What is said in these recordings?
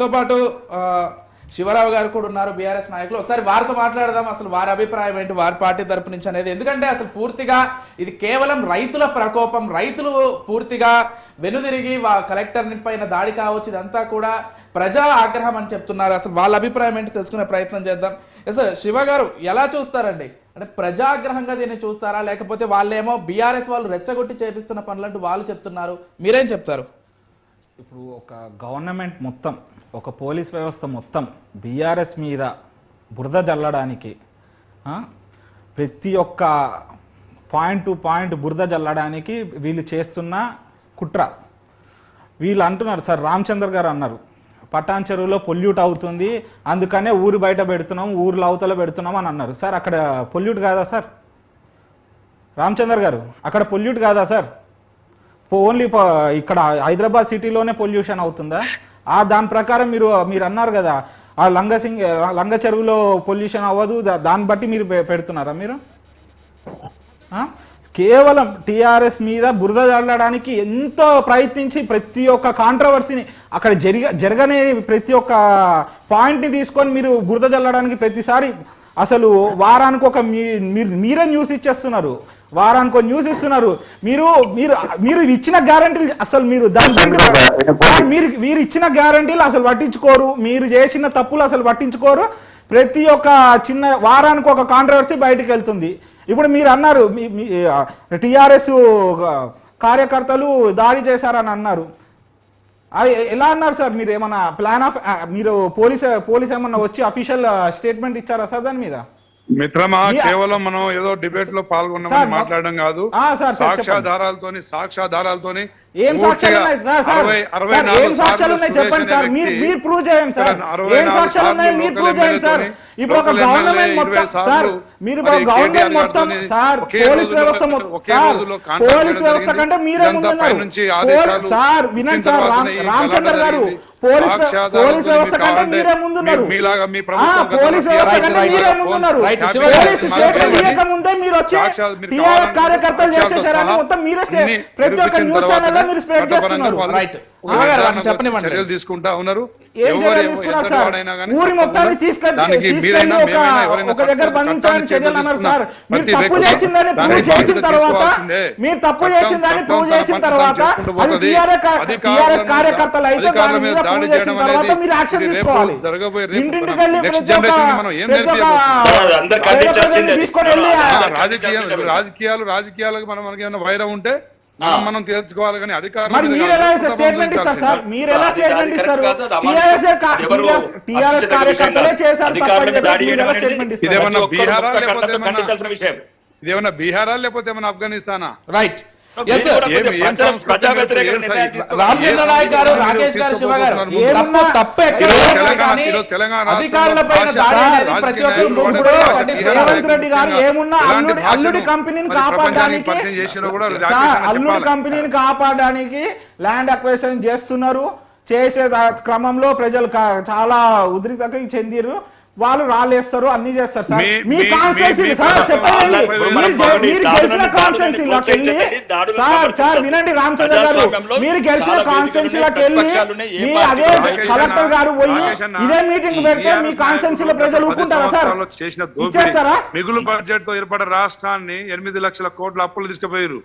తో పాటు శివరావు గారు కూడా ఉన్నారు, బీఆర్ఎస్ నాయకులు. ఒకసారి వారితో మాట్లాడదాం, అసలు వారి అభిప్రాయం ఏంటి వారి పార్టీ తరపు నుంచి అనేది. ఎందుకంటే అసలు పూర్తిగా ఇది కేవలం రైతుల ప్రకోపం, రైతులు పూర్తిగా వెనుదిరిగి కలెక్టర్ పైన దాడి కావచ్చు, ఇదంతా కూడా ప్రజా ఆగ్రహం అని చెప్తున్నారు. అసలు వాళ్ళ అభిప్రాయం ఏంటి తెలుసుకునే ప్రయత్నం చేద్దాం. ఎస్ శివ గారు, ఎలా చూస్తారండి? అంటే ప్రజాగ్రహంగా దీన్ని చూస్తారా, లేకపోతే వాళ్ళేమో బీఆర్ఎస్ వాళ్ళు రెచ్చగొట్టి చేపిస్తున్న పనులంటూ వాళ్ళు చెప్తున్నారు, మీరేం చెప్తారు? ఇప్పుడు ఒక గవర్నమెంట్ మొత్తం, ఒక పోలీస్ వ్యవస్థ మొత్తం బీఆర్ఎస్ మీద బురద జల్లడానికి, ప్రతి ఒక్క పాయింట్ టు పాయింట్ బురద జల్లడానికి వీళ్ళు చేస్తున్న కుట్ర. వీళ్ళు అంటున్నారు సార్, రామచంద్ర గారు అన్నారు పటాన్ చెరువులో పొల్యూట్ అవుతుంది, అందుకనే ఊరు బయట పెడుతున్నాం, ఊర్లో అవతల పెడుతున్నాం అని అన్నారు. సార్ అక్కడ పొల్యూట్ కాదా సార్? రామచంద్ర గారు, అక్కడ పొల్యూట్ కాదా సార్? ఓన్లీ ఇక్కడ హైదరాబాద్ సిటీలోనే పొల్యూషన్ అవుతుందా? దాని ప్రకారం మీరు అన్నారు కదా, ఆ లంగ చెరువులో పొల్యూషన్ అవ్వదు, దాన్ని బట్టి మీరు పెడుతున్నారా? మీరు కేవలం టీఆర్ఎస్ మీద బురద జల్లడానికి ఎంతో ప్రయత్నించి ప్రతి ఒక్క కాంట్రవర్సీని అక్కడ జరగని ప్రతి ఒక్క పాయింట్ని తీసుకొని మీరు బురద జల్లడానికి ప్రతిసారి అసలు వారానికి ఒక మీరే న్యూస్ ఇచ్చేస్తున్నారు, వారానికి న్యూస్ ఇస్తున్నారు. మీరు ఇచ్చిన గ్యారంటీలు అసలు మీరు ఇచ్చిన గ్యారంటీలు అసలు పట్టించుకోరు, మీరు చేసిన తప్పులు అసలు పట్టించుకోరు. ప్రతి ఒక్క చిన్న వారానికి ఒక కాంట్రవర్సీ బయటకు వెళ్తుంది. ఇప్పుడు మీరు అన్నారు టీఆర్ఎస్ కార్యకర్తలు దాడి చేశారని అన్నారు. ఎలా అన్నారు సార్? మీరు ఏమన్నా ప్లాన్ ఆఫ్ మీరు పోలీస్ ఏమన్నా వచ్చి అఫీషియల్ స్టేట్మెంట్ ఇచ్చారా సార్ దాని మీద? మిత్రమా, కేవలం మనం ఏదో డిబేట్ లో పాల్గొన్నామని మాట్లాడడం కాదు, సాక్ష్యాధారాలతోని ఏం సాక్ష్యాలు ఉన్నాయి సార్? ఏం సాక్ష్యాలు ఉన్నాయి చెప్పండి సార్, మీరు ప్రూవ్ చేయండి సార్. ఏం సాక్ష్యాలు ఉన్నాయి మీరు ప్రూవ్ చేయండి సార్. ఇప్పుడు ఒక గవర్నమెంట్ మొత్తం సార్, మీరు గవర్నమెంట్ మొత్తం సార్, పోలీస్ వ్యవస్థ మొత్తం సార్, పోలీస్ వ్యవస్థ కంటే మీరే ముందున్నారు సార్. వినండి సార్ రామచంద్ర గారు, పోలీస్ వ్యవస్థ కంటే మీరే ముందున్నారు, పోలీస్ వ్యవస్థ కంటే మీరే ముందున్నారు. పోలీసు స్టేట్మెంట్ ఇవ్వక ముందే మీరు వచ్చి టీఆర్ఎస్ కార్యకర్తలు చేసేసారని మొత్తం మీరే ప్రతి ఒక్క న్యూస్ ఛానల్ లో మీరు స్ప్రెడ్ చేస్తున్నారు. చర్యలు తీసుకుంటా ఉన్నారు. ఏం చర్యలు తీసుకున్నారు సార్? ఊరి మొత్తాన్ని తీసుకెళ్ళి ఒక దగ్గర బంధించాలని చర్యలు అన్నారు సార్. మీరు తప్పు చేసిందని ప్రూవ్ చేసిన తర్వాత అది టీఆర్ఎస్ కార్యకర్తలు అయితే దాని మీద ప్రూవ్ చేసిన తర్వాత మీరు యాక్షన్ తీసుకోవాలి. ఇంటింటికి వెళ్ళి తీసుకొని వెళ్ళి రాజకీయాలకు మనకి ఏమైనా వైరం ఉంటే మనం తెలుసుకోవాలి, కానీ అధికారులు స్టేట్మెంట్ ఇస్తారు సార్. మీరు ఎలా స్టేట్మెంట్ ఇస్తారు? టీఆర్ఎస్ కార్యకర్తలే చేశారు. ఇదేమన్నా బీహారా లేకపోతే ఏమన్నా ఆఫ్ఘనిస్తానా? రైట్. రామచంద్ర నాయక్ గారు, రాకేష్ గారు, శివ గారు, తప్పే అధికారుల పైన దాడి అనేది ప్రతి ఒక్కరు. రేవంత్ రెడ్డి గారు ఏమున్నా అల్లుడి కంపెనీని కాపాడడానికి ల్యాండ్ అక్విజిషన్ చేస్తున్నారు. చేసే క్రమంలో ప్రజలు చాలా ఉద్రిక్తత చెందిరు. వాళ్ళు రాళ్ళేస్తారు, అన్ని చేస్తారు సార్. మీ కాన్స్టిట్యూన్సీ సార్ చెప్పండి, మీరు గెలిచిన కాన్స్టిట్యూన్సీలోకి వెళ్ళి సార్ వినండి రామచంద్ర గారు, మీరు గెలిచిన కాన్స్టిట్యూన్సీలోకి వెళ్ళి మీ అదే కలెక్టర్ గారు పోయి ఇదే మీటింగ్ పెడితే మీ కాన్స్టిట్యూన్సీలో ప్రజలు ఊరుకుంటారా సార్? ఇచ్చేస్తారా? మిగులు బడ్జెట్ తో ఏర్పడే రాష్ట్రాన్ని 8 లక్షల కోట్ల అప్పులు తీసుకుపోయారు.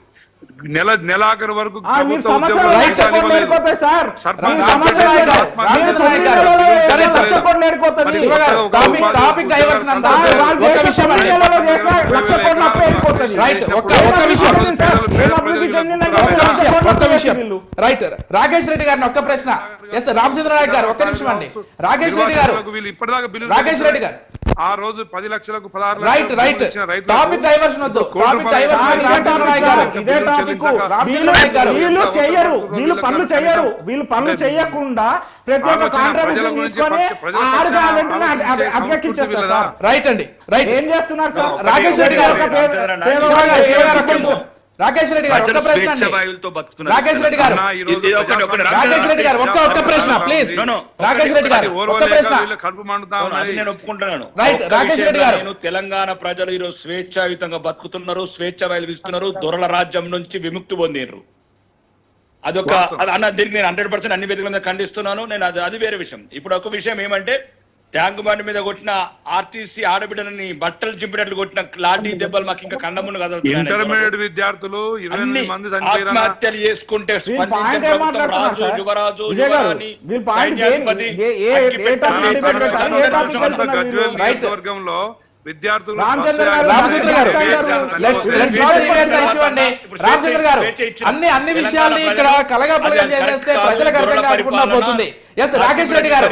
నెలాఖరు వరకు రాకేష్ రెడ్డి గారిని ఒక్క ప్రశ్న. రామచంద్ర నాయక్ గారు ఒక్క నిమిషం అండి. రాకేష్ రెడ్డి గారు, రాకేష్ రెడ్డి గారు, ఆ రోజు 10 లక్షలకు 16 రైట్ రైట్ టాపిక్ డైవర్షన్ వద్దు, టాపిక్ డైవర్షన్. రామచంద్ర నాయక్ గారు, వీళ్ళు చెయ్యరు, వీళ్ళు పనులు చెయ్యరు, వీళ్ళు పనులు చెయ్యకుండా ప్రతి ఒక్క కాంట్రాబ్యూషన్ తీసుకొని అభ్యర్థించేస్తారు. రైట్ అండి, రైట్. ఏం చేస్తున్నారు సార్? రాకేష్ రెడ్డి గారు, రాకేష్ రెడ్డి గారు ఒక్క ప్రశ్న అండి. రాకేష్ రెడ్డి గారు, రాకేష్ రెడ్డి గారు ఒక్క ప్రశ్న ప్లీజ్. రాకేష్ రెడ్డి గారు ఒక్క ప్రశ్న. నేను ఒప్పుకుంటున్నాను. రైట్. రాకేష్ రెడ్డి గారు, తెలంగాణ ప్రజలు ఈరోజు స్వేచ్ఛాయుతంగా బతుకుతున్నారు, స్వేచ్ఛ వైలువిస్తున్నారు, దొరల రాజ్యం నుంచి విముక్తి పొందినారు. అదొక వాస్తవం. అన్న దీనికి నేను 100% అన్ని వేదికల మీద ఖండిస్తున్నాను. నేను అది వేరే విషయం. ఇప్పుడు ఒక విషయం ఏమంటే ట్యాంక్ బండి మీద కొట్టిన ఆర్టీసీ ఆడబిడ్డలని బట్టలు చింపినట్లు కొట్టిన లాఠీ దెబ్బలు మాకు ఇంకా కన్నమును ఇంటర్మీడియట్ విద్యార్థులు 28 మంది చనిపోయారన్న ఆత్మహత్యలు చేసుకుంటే వీళ్ళు స్పందించే పాయింట్ ఏం ప్రభుత్వం మాట్లాడుతున్నారు రాజు, సార్? యువరాజు, విజయ్ గారు, యువరాణి, వీళ్ళు పాయింట్ సైన్యాధిపతి, అగ్గిపెట్టెలు తన టాపిక్ సొంత వెళ్తున్నారు గజ్వేల్ Right. నియోజకవర్గంలో విద్యార్థులు రామచంద్ర బస్సు గారు, రామచంద్ర గారు, accident let's not deviate the issue అండి. రామచంద్ర గారు, అన్ని విషయాల్ని ఇక్కడ కలగాపులగా చేసేస్తే ప్రజలకు అర్థం కాకుండా పోతుంది. ఎస్ రాకేష్ రెడ్డి గారు